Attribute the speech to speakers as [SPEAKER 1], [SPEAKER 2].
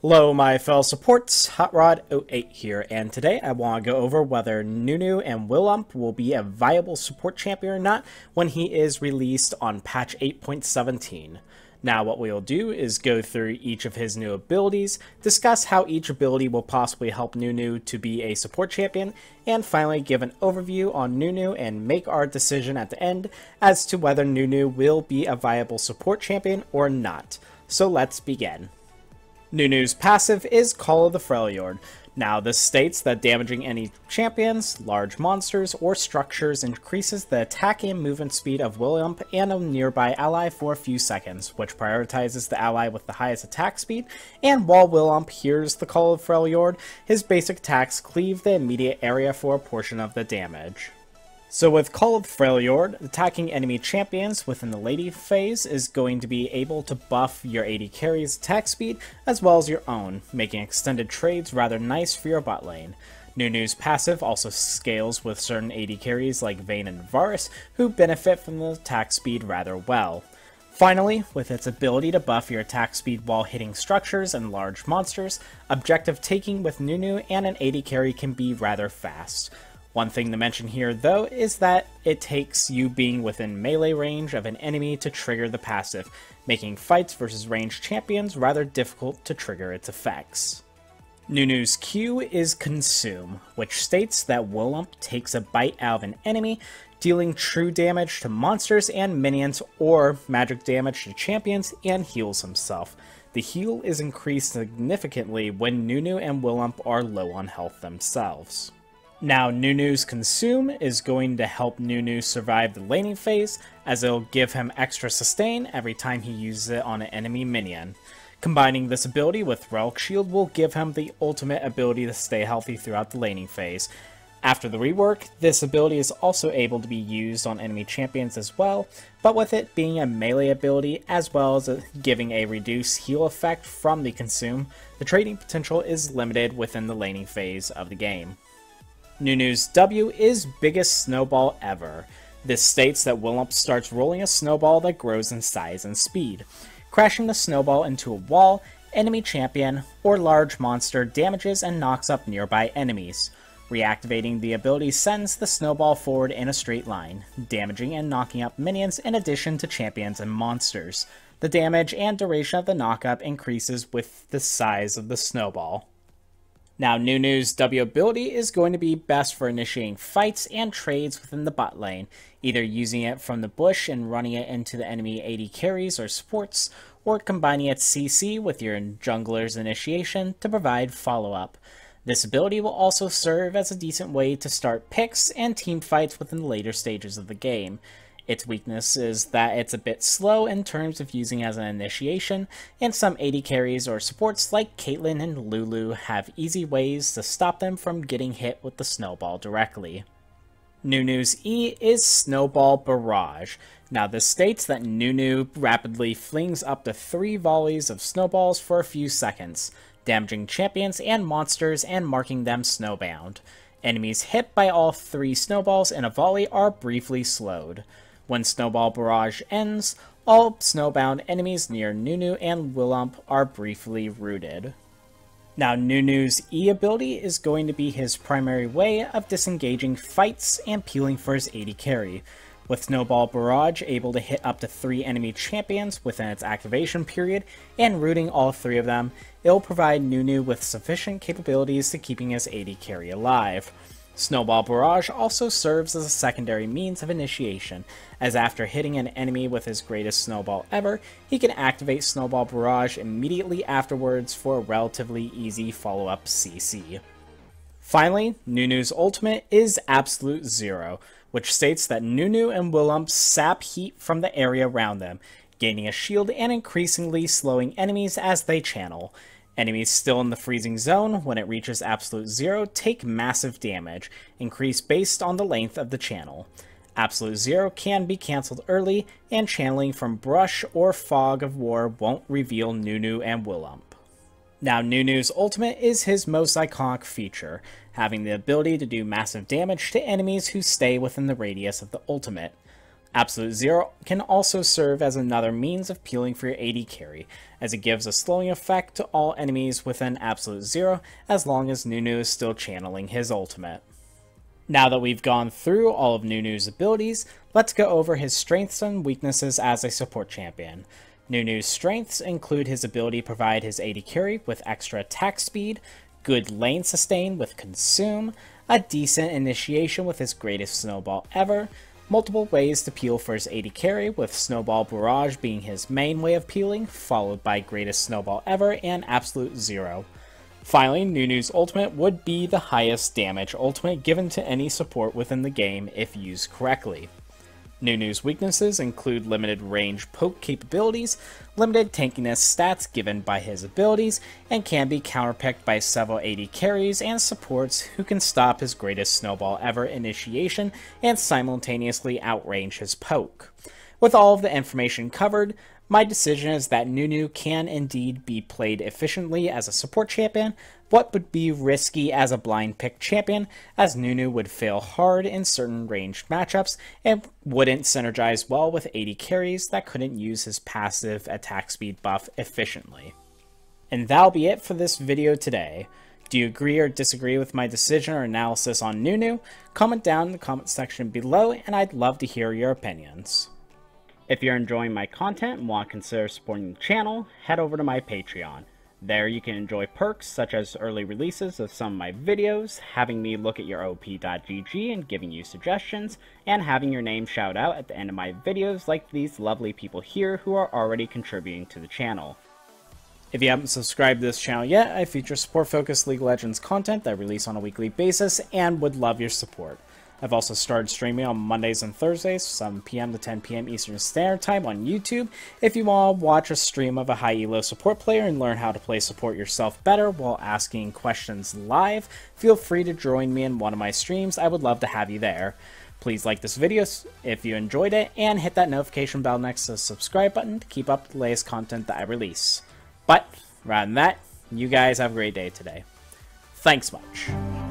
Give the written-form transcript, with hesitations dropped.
[SPEAKER 1] Hello my fellow supports, HotRod08 here, and today I want to go over whether Nunu and Willump will be a viable support champion or not when he is released on patch 8.17. Now what we'll do is go through each of his new abilities, discuss how each ability will possibly help Nunu to be a support champion, and finally give an overview on Nunu and make our decision at the end as to whether Nunu will be a viable support champion or not. So let's begin. Nunu's passive is Call of the Freljord. Now this states that damaging any champions, large monsters, or structures increases the attack and movement speed of Willump and a nearby ally for a few seconds, which prioritizes the ally with the highest attack speed, and while Willump hears the Call of Freljord, his basic attacks cleave the immediate area for a portion of the damage. So with Call of Freljord, attacking enemy champions within the lady phase is going to be able to buff your AD carry's attack speed as well as your own, making extended trades rather nice for your bot lane. Nunu's passive also scales with certain AD carries like Vayne and Varus, who benefit from the attack speed rather well. Finally, with its ability to buff your attack speed while hitting structures and large monsters, objective taking with Nunu and an AD carry can be rather fast. One thing to mention here, though, is that it takes you being within melee range of an enemy to trigger the passive, making fights versus ranged champions rather difficult to trigger its effects. Nunu's Q is Consume, which states that Willump takes a bite out of an enemy, dealing true damage to monsters and minions or magic damage to champions, and heals himself. The heal is increased significantly when Nunu and Willump are low on health themselves. Now Nunu's Consume is going to help Nunu survive the laning phase, as it'll give him extra sustain every time he uses it on an enemy minion. Combining this ability with Relic Shield will give him the ultimate ability to stay healthy throughout the laning phase. After the rework, this ability is also able to be used on enemy champions as well, but with it being a melee ability as well as giving a reduced heal effect from the Consume, the trading potential is limited within the laning phase of the game. Nunu's W is Biggest Snowball Ever. This states that Willump starts rolling a snowball that grows in size and speed. Crashing the snowball into a wall, enemy champion, or large monster damages and knocks up nearby enemies. Reactivating the ability sends the snowball forward in a straight line, damaging and knocking up minions in addition to champions and monsters. The damage and duration of the knockup increases with the size of the snowball. Now Nunu's W ability is going to be best for initiating fights and trades within the bot lane, either using it from the bush and running it into the enemy AD carries or supports, or combining its CC with your jungler's initiation to provide follow-up. This ability will also serve as a decent way to start picks and team fights within the later stages of the game. Its weakness is that it's a bit slow in terms of using as an initiation, and some AD carries or supports like Caitlyn and Lulu have easy ways to stop them from getting hit with the snowball directly. Nunu's E is Snowball Barrage. Now this states that Nunu rapidly flings up to 3 volleys of snowballs for a few seconds, damaging champions and monsters and marking them snowbound. Enemies hit by all 3 snowballs in a volley are briefly slowed. When Snowball Barrage ends, all snowbound enemies near Nunu and Willump are briefly rooted. Now Nunu's E ability is going to be his primary way of disengaging fights and peeling for his AD carry. With Snowball Barrage able to hit up to 3 enemy champions within its activation period and rooting all 3 of them, it'll provide Nunu with sufficient capabilities to keeping his AD carry alive. Snowball Barrage also serves as a secondary means of initiation, as after hitting an enemy with his greatest snowball ever, he can activate Snowball Barrage immediately afterwards for a relatively easy follow-up CC. Finally, Nunu's ultimate is Absolute Zero, which states that Nunu and Willump sap heat from the area around them, gaining a shield and increasingly slowing enemies as they channel. Enemies still in the freezing zone when it reaches Absolute Zero take massive damage, increased based on the length of the channel. Absolute Zero can be cancelled early, and channeling from Brush or Fog of War won't reveal Nunu and Willump. Now Nunu's ultimate is his most iconic feature, having the ability to do massive damage to enemies who stay within the radius of the ultimate. Absolute Zero can also serve as another means of peeling for your AD carry, as it gives a slowing effect to all enemies within Absolute Zero as long as Nunu is still channeling his ultimate. Now that we've gone through all of Nunu's abilities, let's go over his strengths and weaknesses as a support champion. Nunu's strengths include his ability to provide his AD carry with extra attack speed, good lane sustain with Consume, a decent initiation with his greatest Snowball Ever, multiple ways to peel for his AD carry, with Snowball Barrage being his main way of peeling, followed by Greatest Snowball Ever and Absolute Zero. Finally, Nunu's ultimate would be the highest damage ultimate given to any support within the game if used correctly. Nunu's weaknesses include limited range poke capabilities, limited tankiness stats given by his abilities, and can be counterpicked by several AD carries and supports who can stop his greatest Snowball Ever initiation and simultaneously outrange his poke. With all of the information covered, my decision is that Nunu can indeed be played efficiently as a support champion, but would be risky as a blind pick champion, as Nunu would fail hard in certain ranged matchups and wouldn't synergize well with AD carries that couldn't use his passive attack speed buff efficiently. And that'll be it for this video today. Do you agree or disagree with my decision or analysis on Nunu? Comment down in the comment section below, and I'd love to hear your opinions. If you're enjoying my content and want to consider supporting the channel, head over to my Patreon. There you can enjoy perks such as early releases of some of my videos, having me look at your op.gg and giving you suggestions, and having your name shout out at the end of my videos like these lovely people here who are already contributing to the channel. If you haven't subscribed to this channel yet, I feature support-focused League of Legends content that I release on a weekly basis and would love your support. I've also started streaming on Mondays and Thursdays, 7 PM to 10 PM Eastern Standard Time on YouTube. If you want to watch a stream of a high-elo support player and learn how to play support yourself better while asking questions live, feel free to join me in one of my streams. I would love to have you there. Please like this video if you enjoyed it, and hit that notification bell next to the subscribe button to keep up with the latest content that I release. But, rather than that, you guys have a great day today. Thanks much.